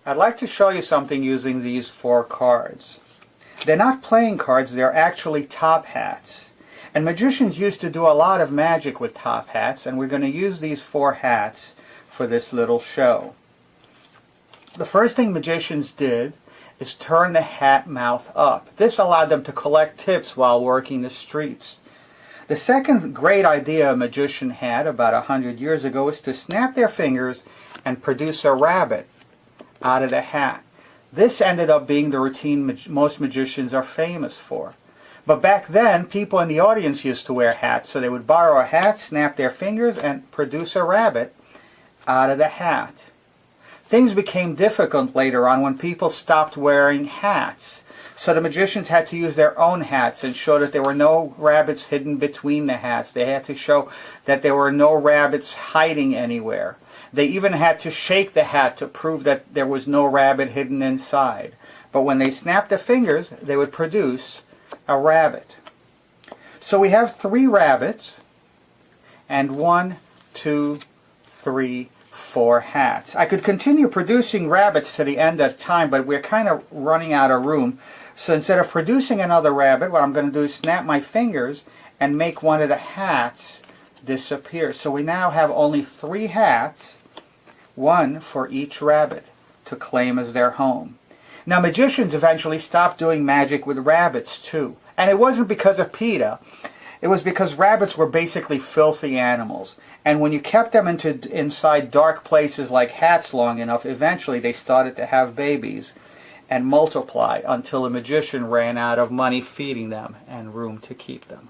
I'd like to show you something using these 4 cards. They're not playing cards, they're actually top hats. And magicians used to do a lot of magic with top hats, and we're going to use these 4 hats for this little show. The first thing magicians did is turn the hat mouth up. This allowed them to collect tips while working the streets. The second great idea a magician had about 100 years ago was to snap their fingers and produce a rabbit out of the hat. This ended up being the routine most magicians are famous for. But back then, people in the audience used to wear hats, so they would borrow a hat, snap their fingers, and produce a rabbit out of the hat. Things became difficult later on when people stopped wearing hats. So the magicians had to use their own hats and show that there were no rabbits hidden between the hats. They had to show that there were no rabbits hiding anywhere. They even had to shake the hat to prove that there was no rabbit hidden inside. But when they snapped the fingers, they would produce a rabbit. So we have 3 rabbits and 1, 2, 3, 4 hats. I could continue producing rabbits to the end of time, but we're kind of running out of room. So instead of producing another rabbit, what I'm going to do is snap my fingers and make one of the hats disappear. So we now have only 3 hats, 1 for each rabbit to claim as their home. Now magicians eventually stopped doing magic with rabbits too. And it wasn't because of PETA. It was because rabbits were basically filthy animals. And when you kept them inside dark places like hats long enough, eventually they started to have babies and multiply until the magician ran out of money feeding them and room to keep them.